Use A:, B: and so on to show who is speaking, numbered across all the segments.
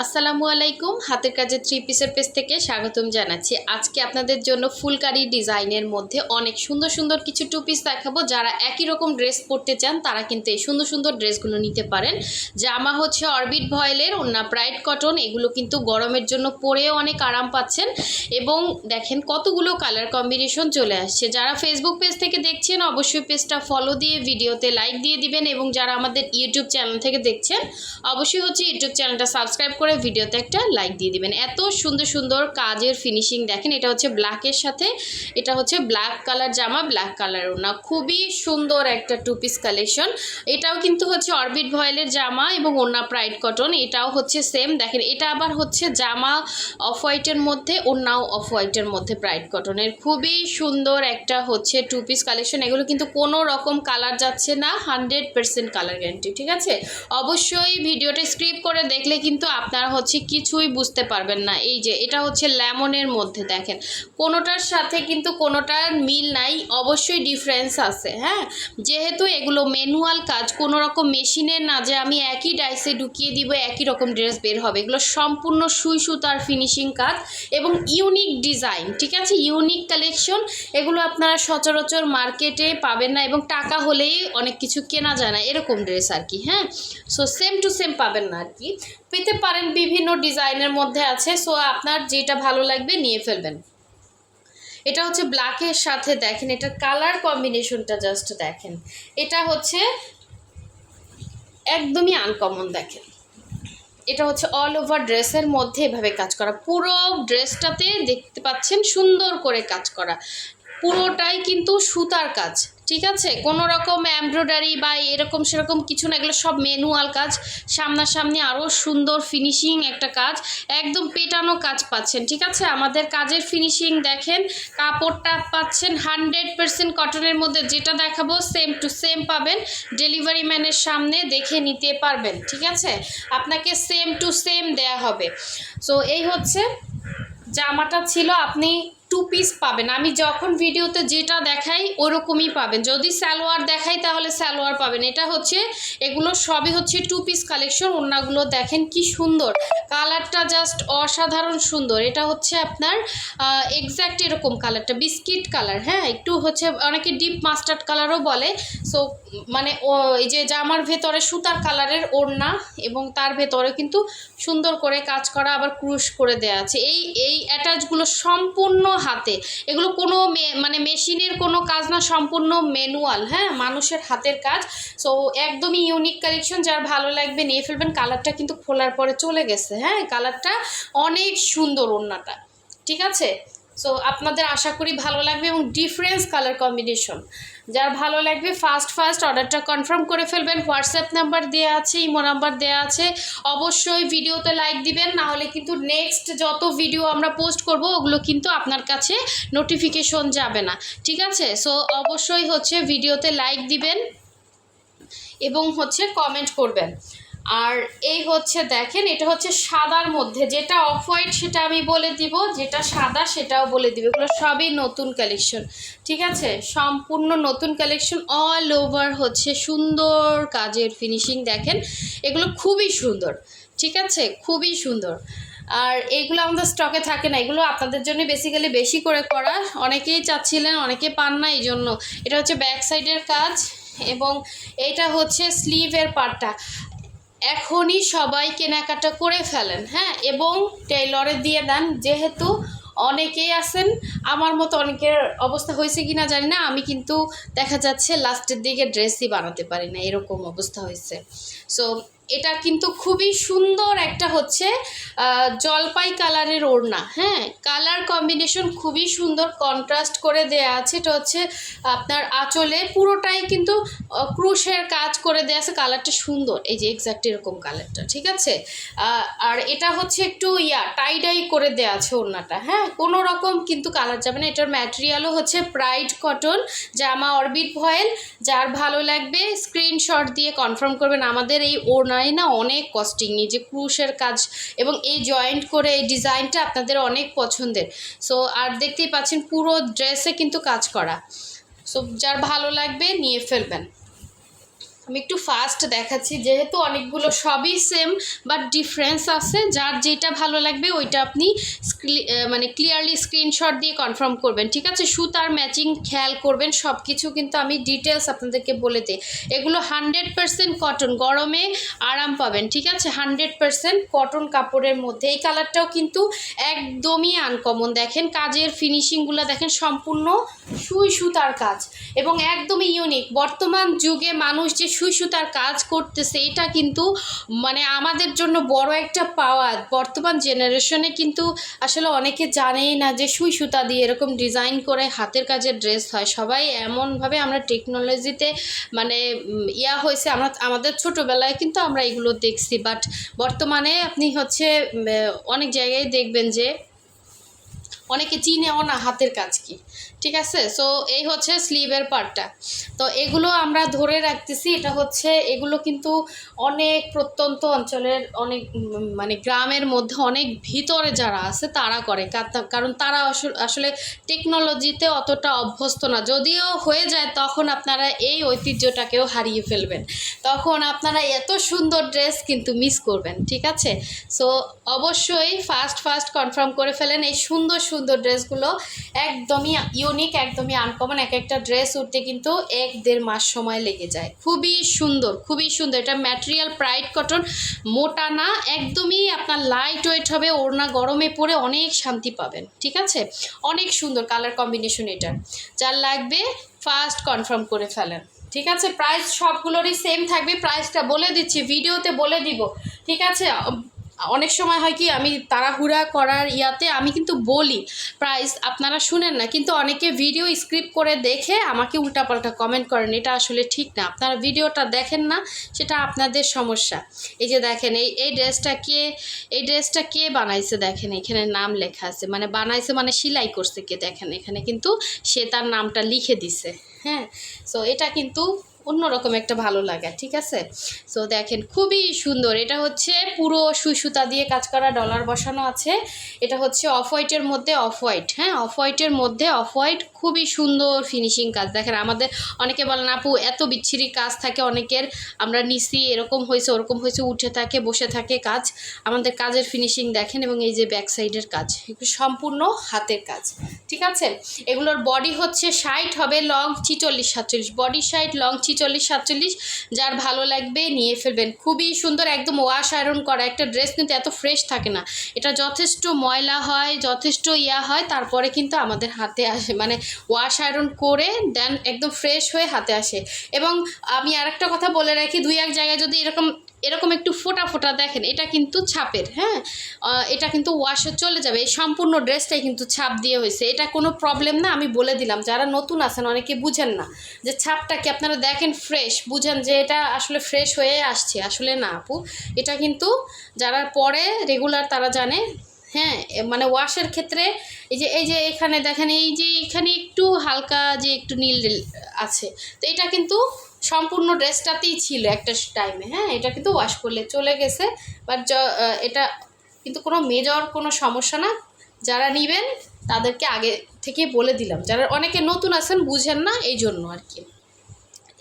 A: আসসালামু আলাইকুম। হাতের কাজের থ্রি পিসের পেজ থেকে স্বাগতম জানাচ্ছি। আজকে আপনাদের জন্য ফুলকারি ডিজাইনের মধ্যে অনেক সুন্দর সুন্দর কিছু টু পিস দেখাবো। যারা একই রকম ড্রেস পরতে চান তারা কিন্তু এই সুন্দর সুন্দর ড্রেসগুলো নিতে পারেন। জামা হচ্ছে অরবিট ভয়েলের, ওড়না ব্রাইট কটন। এগুলো কিন্তু গরমের জন্য পরেও অনেক আরাম পাচ্ছেন এবং দেখেন কতগুলো কালার কম্বিনেশন চলে আসছে। যারা ফেসবুক পেজ থেকে দেখছেন অবশ্যই পেজটা ফলো দিয়ে ভিডিওতে লাইক দিয়ে দিবেন এবং যারা আমাদের ইউটিউব চ্যানেল থেকে দেখছেন অবশ্যই হচ্ছে ইউটিউব চ্যানেলটা সাবস্ক্রাইব করে ভিডিওতে একটা লাইক দিয়ে দিবেন। এত সুন্দর সুন্দর কাজের ফিনিশিং দেখেন। এটা হচ্ছে ব্ল্যাকের সাথে, এটা হচ্ছে ব্ল্যাক কালার জামা, ব্ল্যাক কালার ওড়না, খুবই সুন্দর একটা টু পিস কালেকশন। এটাও কিন্তু হচ্ছে অরবিট ভয়েলের জামা এবং ওড়না ব্রাইট কটন। এটাও হচ্ছে সেম দেখেন। এটা আবার হচ্ছে জামা অফ হোয়াইটের মধ্যে, ওড়নাও অফ হোয়াইটের মধ্যে ব্রাইট কটনের। খুবই সুন্দর একটা হচ্ছে টু পিস কালেকশন। এগুলো কিন্তু কোনো রকম কালার যাচ্ছে না, 100% কালার গ্যারান্টি। ঠিক আছে, অবশ্যই ভিডিওটা স্ক্রিপ করে দেখলে কিন্তু আপনারা হচ্ছে কিছুই বুঝতে পারবেন না। এই যে এটা হচ্ছে লেমনের মধ্যে দেখেন, কোনোটার সাথে কিন্তু কোনোটার মিল নাই, অবশ্যই ডিফারেন্স আছে। হ্যাঁ, যেহেতু এগুলো ম্যানুয়াল কাজ, কোনো রকম মেশিনের না যে আমি একই ডাইসে ঢুকিয়ে দিব একই রকম ড্রেস বের হবে। এগুলো সম্পূর্ণ সুই সুতার ফিনিশিং কাজ এবং ইউনিক ডিজাইন। ঠিক আছে, ইউনিক কালেকশন। এগুলো আপনারা সচরাচর মার্কেটে পাবেন না এবং টাকা হলেই অনেক কিছু কেনা যায় না এরকম ড্রেস আর কি। হ্যাঁ, সো সেম টু সেম পাবেন না আর কি, পেতে পারেন বিভিন্ন ডিজাইনের মধ্যে আছে। সো আপনার যেটা ভালো লাগবে নিয়ে ফেলবেন। এটা হচ্ছে ব্ল্যাকের সাথে দেখেন, এটা কালার কম্বিনেশনটা জাস্ট দেখেন। এটা হচ্ছে একদমই আনকমন দেখেন। এটা হচ্ছে অল ওভার ড্রেসের মধ্যে এভাবে কাজ করা, পুরো ড্রেসটাতে দেখতে পাচ্ছেন সুন্দর করে কাজ করা, পুরোটাই কিন্তু সুতার কাজ। ঠিক আছে, কোনো রকম এমব্রয়ডারি বা এরকম সেরকম কিছু না, এগুলো সব ম্যানুয়াল কাজ। সামনাসামনি আরও সুন্দর ফিনিশিং একটা কাজ, একদম পেটানো কাজ পাচ্ছেন। ঠিক আছে, আমাদের কাজের ফিনিশিং দেখেন, কাপড়টা পাচ্ছেন 100% কটনের মধ্যে। যেটা দেখাবো সেম টু সেম পাবেন, ডেলিভারি ম্যানের সামনে দেখে নিতে পারবেন। ঠিক আছে, আপনাকে সেম টু সেম দেয়া হবে। সো এই হচ্ছে জামাটা ছিল, আপনি টু পিস পাবেন। আমি যখন ভিডিওতে যেটা দেখাই ওরকমই পাবেন, যদি সালোয়ার দেখাই তাহলে সালোয়ার পাবেন। এটা হচ্ছে, এগুলো সবই হচ্ছে টু পিস কালেকশন। ওড়নাগুলো দেখেন কি সুন্দর, কালারটা জাস্ট অসাধারণ সুন্দর। এটা হচ্ছে আপনার এক্স্যাক্ট এরকম কালারটা বিস্কিট কালার। হ্যাঁ, একটু হচ্ছে অনেকে ডিপ মাস্টার্ড কালারও বলে। সো মানে এই যে জামার ভেতরে সুতার কালারের ওড়না এবং তার ভেতরে কিন্তু সুন্দর করে কাজ করা, আবার ক্রুশ করে দেওয়া আছে। এই অ্যাটাচগুলো সম্পূর্ণ হাতে, এগুলো কোনো মানে মেশিনের কোনো কাজ না, সম্পূর্ণ ম্যানুয়াল। হ্যাঁ, মানুষের হাতের কাজ। সো একদমই ইউনিক কালেকশন, যার ভালো লাগবে নিয়ে ফেলবেন। কালারটা কিন্তু খোলার পরে চলে গেছে। হ্যাঁ, কালারটা অনেক সুন্দর ওড়নাটা। ঠিক আছে, সো আপনাদের আশা করি ভালো লাগবে এবং ডিফারেন্স কালার কম্বিনেশন। যার ভালো লাগবে ফার্স্ট অর্ডারটা কনফার্ম করে ফেলবেন। হোয়াটসঅ্যাপ নাম্বার দেওয়া আছে, ইমো নাম্বার দেওয়া আছে। অবশ্যই ভিডিওতে লাইক দিবেন, না হলে কিন্তু নেক্সট যত ভিডিও আমরা পোস্ট করব ওগুলো কিন্তু আপনার কাছে নোটিফিকেশন যাবে না। ঠিক আছে, সো অবশ্যই হচ্ছে ভিডিওতে লাইক দিবেন এবং হচ্ছে কমেন্ট করবেন। আর এই হচ্ছে দেখেন, এটা হচ্ছে সাদার মধ্যে, যেটা অফ হোয়াইট সেটা আমি বলে দিব, যেটা সাদা সেটাও বলে দিব। এগুলো সবই নতুন কালেকশন। ঠিক আছে, সম্পূর্ণ নতুন কালেকশন, অল ওভার হচ্ছে সুন্দর কাজের ফিনিশিং দেখেন। এগুলো খুবই সুন্দর। ঠিক আছে, খুবই সুন্দর। আর এইগুলো আমাদের স্টকে থাকে না, এগুলো আপনাদের জন্য বেসিক্যালি বেশি করে করা। অনেকেই চাচ্ছিলেন, অনেকে পান না, এই জন্য। এটা হচ্ছে ব্যাক সাইডের কাজ এবং এটা হচ্ছে স্লিভের পার্টটা। এখনই সবাই কেনাকাটা করে ফেলেন। হ্যাঁ, এবং টেইলরে দিয়ে দেন, যেহেতু অনেকেই আছেন আমার মতো, অনেকের অবস্থা হয়েছে কিনা জানি না, আমি কিন্তু দেখা যাচ্ছে লাস্টের দিকে ড্রেসই বানাতে পারি না, এরকম অবস্থা হয়েছে। সো এটা কিন্তু খুবই সুন্দর একটা হচ্ছে জলপাই কালারের ওড়না। হ্যাঁ, কালার কম্বিনেশন খুবই সুন্দর, কন্ট্রাস্ট করে দেয়া আছে। এটা হচ্ছে আপনার আঁচলে পুরোটাই কিন্তু ক্রুশের কাজ করে দেয়া আছে। কালারটা সুন্দর, এই যে এক্স্যাক্ট এরকম কালারটা। ঠিক আছে, আর এটা হচ্ছে একটু টাই করে দেয়া আছে ওড়নাটা। হ্যাঁ, কোনো রকম কিন্তু কালার যাবে না। এটার ম্যাটেরিয়ালও হচ্ছে ব্রাইট কটন, জামা অরবিট ভয়েল। যার ভালো লাগবে স্ক্রিনশট দিয়ে কনফার্ম করবেন। আমাদের এই ওড়নায় না অনেক কস্টিং, এই যে ক্রুশের কাজ এবং এই জয়েন্ট করে এই ডিজাইনটা আপনাদের অনেক পছন্দের। সো আর দেখতেই পাচ্ছেন পুরো ড্রেসে কিন্তু কাজ করা। সো যার ভালো লাগবে নিয়ে ফেলবেন। আমি একটু ফাস্ট দেখাচ্ছি, যেহেতু অনেকগুলো সবই সেম বাট ডিফারেন্স আছে। যার যেটা ভালো লাগবে ওইটা আপনি মানে ক্লিয়ারলি স্ক্রিনশট দিয়ে কনফার্ম করবেন, ঠিক আছে? সুতার ম্যাচিং খেয়াল করবেন, সব কিছু কিন্তু আমি ডিটেলস আপনাদেরকে বলে দিই। এগুলো 100% কটন, গরমে আরাম পাবেন, ঠিক আছে? 100% কটন কাপড়ের মধ্যে। এই কালারটাও কিন্তু একদমই আনকমন, দেখেন কাজের ফিনিশিংগুলো দেখেন, সম্পূর্ণ সুই সুতার কাজ এবং একদমই ইউনিক। বর্তমান যুগে মানুষ যে সুই সুতার কাজ করতেছে এটা কিন্তু মানে আমাদের জন্য বড় একটা পাওয়া। বর্তমান জেনারেশনে কিন্তু আসলে অনেকে জানেই না যে সুই সুতা দিয়ে এরকম ডিজাইন করে হাতের কাজের ড্রেস হয়। সবাই এমনভাবে আমরা টেকনোলজিতে মানে হয়েছে, আমাদের ছোটোবেলায় কিন্তু আমরা এগুলো দেখছি, বাট বর্তমানে আপনি হচ্ছে অনেক জায়গায় দেখবেন যে অনেকে চিনেও না হাতের কাজ কি, ঠিক আছে? সো এই হচ্ছে স্লিভের পার্টটা। তো এগুলো আমরা ধরে রাখতেছি, এটা হচ্ছে এগুলো কিন্তু অনেক প্রত্যন্ত অঞ্চলের অনেক মানে গ্রামের মধ্যে অনেক ভিতরে যারা আছে তারা করে, কারণ তারা আসলে টেকনোলজিতে অতটা অভ্যস্ত না। যদিও হয়ে যায় তখন আপনারা এই ঐতিহ্যটাকেও হারিয়ে ফেলবেন, তখন আপনারা এত সুন্দর ড্রেস কিন্তু মিস করবেন, ঠিক আছে? সো অবশ্যই ফার্স্ট কনফার্ম করে ফেলেন। এই সুন্দর সুন্দর ড্রেসগুলো একদমই ইউনিক, একদমই আনকমন। এক একটা ড্রেস উঠতে কিন্তু 1-1.5 মাস সময় লেগে যায়। খুবই সুন্দর, খুবই সুন্দর। এটা ম্যাটেরিয়াল প্রাইড কটন, মোটা না, একদমই আপনার লাইট ওয়েট হবে। ওড়না গরমে পরে অনেক শান্তি পাবেন, ঠিক আছে? অনেক সুন্দর কালার কম্বিনেশন এটার। যার লাগবে ফার্স্ট কনফার্ম করে ফেলেন, ঠিক আছে? প্রাইস সবগুলোরই সেম থাকবে, প্রাইসটা বলে দিচ্ছি, ভিডিওতে বলে দিব, ঠিক আছে? অনেক সময় হয় কি আমি তাড়াহুড়া করার আমি কিন্তু বলি প্রাইস, আপনারা শুনেন না, কিন্তু অনেকে ভিডিও স্ক্রিপ্ট করে দেখে আমাকে উল্টাপাল্টা কমেন্ট করেন। এটা আসলে ঠিক না, আপনারা ভিডিওটা দেখেন না, সেটা আপনাদের সমস্যা। এই যে দেখেন এই ড্রেসটা কে বানাইছে, দেখেন এখানে নাম লেখা আছে, মানে বানাইছে মানে সেলাই করছে কে, দেখেন এখানে কিন্তু সে তার নামটা লিখে দিছে। হ্যাঁ, সো এটা কিন্তু অন্যরকম একটা ভালো লাগে, ঠিক আছে? সো দেখেন খুবই সুন্দর। এটা হচ্ছে পুরো সুই সুতা দিয়ে কাজ করা, ডলার বসানো আছে। এটা হচ্ছে অফ হোয়াইটের মধ্যে অফ হোয়াইট, হ্যাঁ অফ হোয়াইটের মধ্যে অফ হোয়াইট, খুবই সুন্দর ফিনিশিং কাজ। দেখেন আমাদের অনেকে বলেন আপু এত বিচ্ছিরি কাজ থাকে অনেকের, আমরা নিছি এরকম হয়েছে ওরকম হয়েছে, উঠে থাকে বসে থাকে কাজ। আমাদের কাজের ফিনিশিং দেখেন, এবং এই যে ব্যাক সাইডের কাজ একটু সম্পূর্ণ হাতের কাজ, ঠিক আছে? এগুলোর বডি হচ্ছে 60 হবে, লং 46-47, বডি 60, লং 46-47। যার ভালো লাগবে নিয়ে ফেলবেন। খুবই সুন্দর, একদম ওয়াশ আয়রন করা একটা ড্রেস কিন্তু এত ফ্রেশ থাকে না। এটা যথেষ্ট ময়লা হয়, যথেষ্ট হয়, তারপরে কিন্তু আমাদের হাতে আসে, মানে ওয়াশ আয়রন করে দেন একদম ফ্রেশ হয়ে হাতে আসে। এবং আমি আরেকটা কথা বলে রাখি, 2-1 জায়গায় যদি এরকম একটু ফোটা ফোটা দেখেন, এটা কিন্তু ছাপের, হ্যাঁ এটা কিন্তু ওয়াশে চলে যাবে। এই সম্পূর্ণ ড্রেসটাই কিন্তু ছাপ দিয়ে হয়েছে, এটা কোনো প্রবলেম না। আমি বলে দিলাম, যারা নতুন আছেন অনেকে বুঝেন না যে ছাপটা কি, আপনারা দেখেন ফ্রেশ, বুঝেন যে এটা আসলে ফ্রেশ হয়ে আসছে, আসলে না আপু, এটা কিন্তু যারা পরে রেগুলার তারা জানে। হ্যাঁ, মানে ওয়াশের ক্ষেত্রে এই যে এখানে দেখেন, এই যে এখানে একটু হালকা যে একটু নীল আছে, তো এটা কিন্তু সম্পূর্ণ ড্রেসটাতেই ছিল একটা টাইমে। হ্যাঁ, এটা কিন্তু ওয়াশ করলে চলে গেছে, বাট এটা কিন্তু কোনো মেজর কোনো সমস্যা না। যারা নেবেন তাদেরকে আগে থেকে বলে দিলাম, যারা অনেকে নতুন আছেন বুঝেন না, এই জন্য আর কি।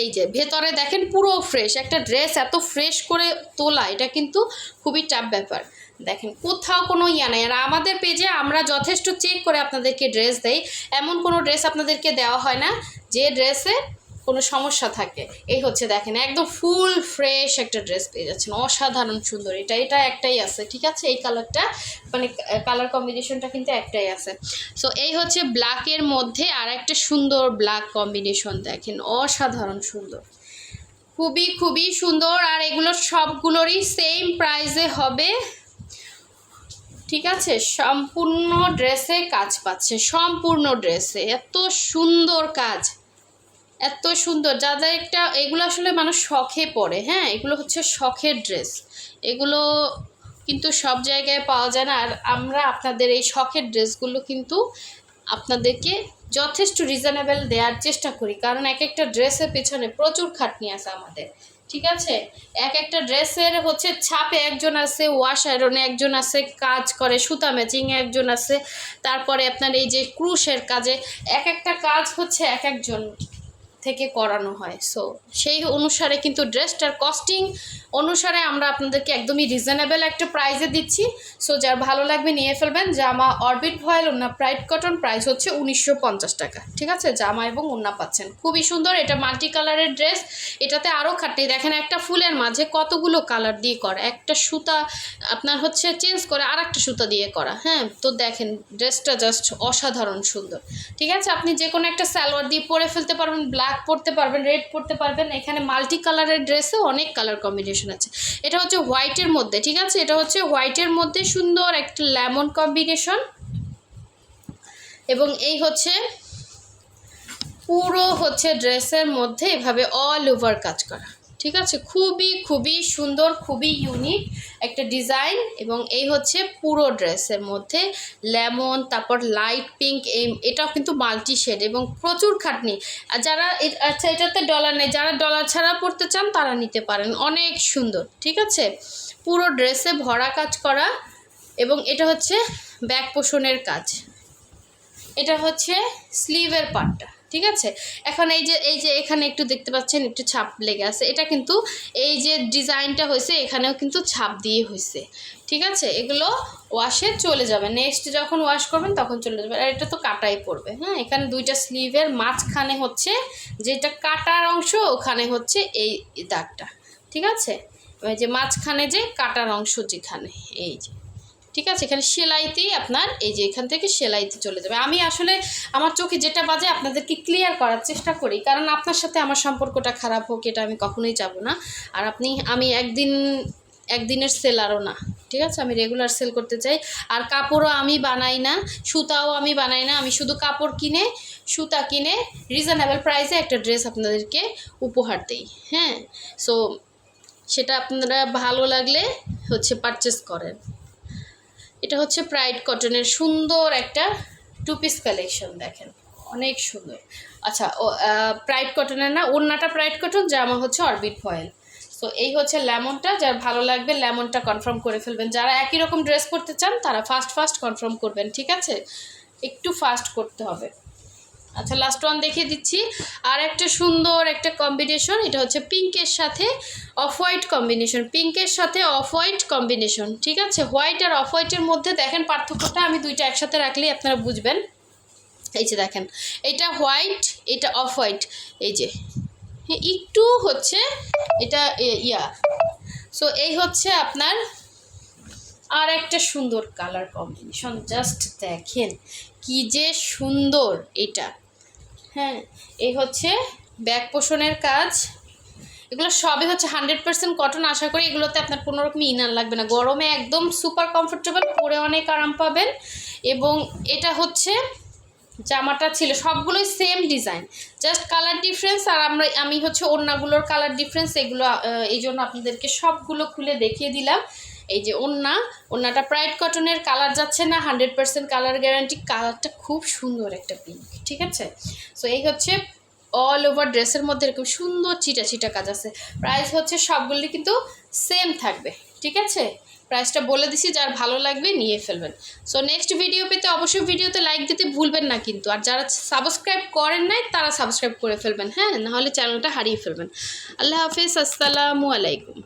A: এই যে ভেতরে দেখেন পুরো ফ্রেশ একটা ড্রেস, এত ফ্রেশ করে তোলা এটা কিন্তু খুবই টাফ ব্যাপার। দেখেন কোথাও কোনো নেই। আর আমাদের পেজে আমরা যথেষ্ট চেক করে আপনাদেরকে ড্রেস দেই, এমন কোনো ড্রেস আপনাদেরকে দেওয়া হয় না যে ড্রেসে কোনো সমস্যা থাকে। এই হচ্ছে দেখেন একদম ফুল ফ্রেশ একটা ড্রেস পেয়ে যাচ্ছেন, অসাধারণ সুন্দর। এটা একটাই আছে, ঠিক আছে? এই কালারটা মানে কালার কম্বিনেশনটা কিন্তু একটাই আছে। সো এই হচ্ছে ব্ল্যাকের মধ্যে আর একটা সুন্দর ব্ল্যাক কম্বিনেশন, দেখেন অসাধারণ সুন্দর, খুবই সুন্দর। আর এগুলো সবগুলোরই সেম প্রাইসে হবে, ঠিক আছে? সম্পূর্ণ ড্রেসে কাজ পাচ্ছে, সম্পূর্ণ ড্রেসে এত সুন্দর কাজ, এত সুন্দর। যাদের এগুলো আসলে মানুষ শখে পড়ে, হ্যাঁ এগুলো হচ্ছে শখের ড্রেস, এগুলো কিন্তু সব জায়গায় পাওয়া যায় না। আর আমরা আপনাদের এই শখের ড্রেসগুলো কিন্তু আপনাদেরকে যথেষ্ট রিজনেবল দেওয়ার চেষ্টা করি, কারণ এক একটা ড্রেসের পেছনে প্রচুর খাটনি আছে আমাদের, ঠিক আছে? এক একটা ড্রেসের হচ্ছে ছাপে একজন আছে, ওয়াশ আয়রনে একজন আছে, কাজ করে সুতা ম্যাচিংয়ে একজন আছে, তারপরে আপনার এই যে ক্রুশের কাজে এক একটা কাজ হচ্ছে এক একজন থেকে করানো হয়। সো সেই অনুসারে কিন্তু ড্রেসটার কস্টিং অনুসারে আমরা আপনাদেরকে একদমই রিজনেবল একটা প্রাইসে দিচ্ছি। সো যার ভালো লাগবে নিয়ে ফেলবেন। জামা অরবিট ভয়েল, ওন্না প্রাইড কটন, প্রাইস হচ্ছে 1950 টাকা। ঠিক আছে, জামা এবং ওন্না পাচ্ছেন, খুবই সুন্দর। এটা মাল্টি কালারের ড্রেস, এটাতে আরও খাটনি। দেখেন একটা ফুলের মাঝে কতগুলো কালার দিয়ে করা, একটা সুতা আপনার হচ্ছে চেঞ্জ করে আর একটা সুতা দিয়ে করা। হ্যাঁ, তো দেখেন ড্রেসটা জাস্ট অসাধারণ সুন্দর। ঠিক আছে, আপনি যে কোনো একটা সালোয়ার দিয়ে পরে ফেলতে পারবেন, ব্ল্যাক পরতে পারবেন, রেড পরতে পারবেন। এখানে মাল্টি কালারের ড্রেসে অনেক কালার কম্বিনেশন আছে। এটা হচ্ছে হোয়াইটের মধ্যে, ঠিক আছে, এটা হচ্ছে হোয়াইটের মধ্যে সুন্দর একটা লেমন কম্বিনেশন, এবং এই হচ্ছে পুরো হচ্ছে ড্রেসের মধ্যে এভাবে অল ওভার কাজ করা। ঠিক আছে, খুবই খুবই সুন্দর, খুবই ইউনিক একটা ডিজাইন। এবং এই হচ্ছে পুরো ড্রেসের মধ্যে লেমন, তারপর লাইট পিঙ্ক, এটাও কিন্তু মাল্টি শেড এবং প্রচুর খাটনি। আর যারা আচ্ছা এটাতে ডলার নেই, যারা ডলার ছাড়া পড়তে চান তারা নিতে পারেন, অনেক সুন্দর। ঠিক আছে, পুরো ড্রেসে ভরা কাজ করা, এবং এটা হচ্ছে ব্যাক পোষণের কাজ, এটা হচ্ছে স্লিভের পার্টটা। ঠিক আছে, এখন এই যে এখানে একটু দেখতে পাচ্ছেন একটু ছাপ লেগে আছে, এটা কিন্তু এই যে ডিজাইনটা হয়েছে এখানেও কিন্তু ছাপ দিয়ে হয়েছে। ঠিক আছে, এগুলো ওয়াশে চলে যাবে, নেক্সট যখন ওয়াশ করবেন তখন চলে যাবে। আর এটা তো কাটাই পড়বে। হ্যাঁ, এখানে দুইটা স্লিভের মাঝখানে হচ্ছে যেটা কাটার অংশ, ওখানে হচ্ছে এই দাগটা। ঠিক আছে, ওই যে মাঝখানে যে কাটার অংশ যেখানে, এই যে, ঠিক আছে, এখানে সেলাইতেই আপনার এই যে এখান থেকে সেলাইতে চলে যাবে। আমি আসলে আমার চোখে যেটা বাজে আপনাদেরকে ক্লিয়ার করার চেষ্টা করি, কারণ আপনার সাথে আমার সম্পর্কটা খারাপ হোক এটা আমি কখনোই চাবো না। আর আমি একদিনের সেলারও না। ঠিক আছে, আমি রেগুলার সেল করতে চাই। আর কাপড়ও আমি বানাই না, সুতাও আমি বানাই না, আমি শুধু কাপড় কিনে সুতা কিনে রিজনেবল প্রাইসে একটা ড্রেস আপনাদেরকে উপহার দিই। হ্যাঁ, সো সেটা আপনারা ভালো লাগলে হচ্ছে পারচেস করেন। এটা হচ্ছে প্রাইড কটনের সুন্দর একটা টু পিস কালেকশন, দেখেন অনেক সুন্দর। আচ্ছা, প্রাইড কটনের না, ওড়নাটা প্রাইড কটন, জামা হচ্ছে অরবিট ফয়েল। সো এই হচ্ছে লেমনটা, যার ভালো লাগবে লেমনটা কনফার্ম করে ফেলবেন। যারা একই রকম ড্রেস করতে চান তারা ফাস্ট কনফার্ম করবেন। ঠিক আছে, একটু ফাস্ট করতে হবে। আচ্ছা, লাস্ট ওয়ান দেখিয়ে দিচ্ছি, আর একটা সুন্দর একটা কম্বিনেশন। এটা হচ্ছে পিঙ্কের সাথে অফ হোয়াইট কম্বিনেশন, পিঙ্কের সাথে অফ হোয়াইট কম্বিনেশন। ঠিক আছে, হোয়াইট আর অফ হোয়াইটের মধ্যে দেখেন পার্থক্যটা, আমি দুইটা একসাথে রাখলেই আপনারা বুঝবেন। এই যে দেখেন, এটা হোয়াইট, এটা অফ হোয়াইট, এই যে হ্যাঁ একটু হচ্ছে এটা সো এই হচ্ছে আপনার আর একটা সুন্দর কালার কম্বিনেশন, জাস্ট দেখেন কি যে সুন্দর এটা। হ্যাঁ, এই হচ্ছে ব্যাক পোষণের কাজ, এগুলো সবই হচ্ছে 100% কটন। আশা করি এগুলোতে আপনার কোনো রকম ইনার লাগবে না, গরমে একদম সুপার কমফোর্টেবল, পরে অনেক আরাম পাবেন। এবং এটা হচ্ছে জামাটা ছিল সবগুলোই same design, just colour difference. আর আমি হচ্ছে ওড়নাগুলোর কালার ডিফারেন্স, এগুলো এই জন্য আপনাদেরকে সবগুলো খুলে দেখিয়ে দিলাম। এই যে ওড়নাটা প্রাইড কটনের, কালার যাচ্ছে না, 100% কালার গ্যারান্টি, কালারটা খুব সুন্দর একটা পিঙ্ক। ঠিক আছে, সো এই হচ্ছে অল ওভার ড্রেসের মধ্যে এরকম সুন্দর চিটা কাজ আছে। প্রাইস হচ্ছে সবগুলি কিন্তু সেম থাকবে। ঠিক আছে, প্রাইসটা বলে দিছি, যার ভালো লাগবে নিয়ে ফেলবেন। সো নেক্সট ভিডিও পেতে অবশ্যই ভিডিওতে লাইক দিতে ভুলবেন না কিন্তু। আর যারা সাবস্ক্রাইব করেন নাই তারা সাবস্ক্রাইব করে ফেলবেন, হ্যাঁ, নাহলে চ্যানেলটা হারিয়ে ফেলবেন। আল্লাহ হাফেজ, আসসালামু আলাইকুম।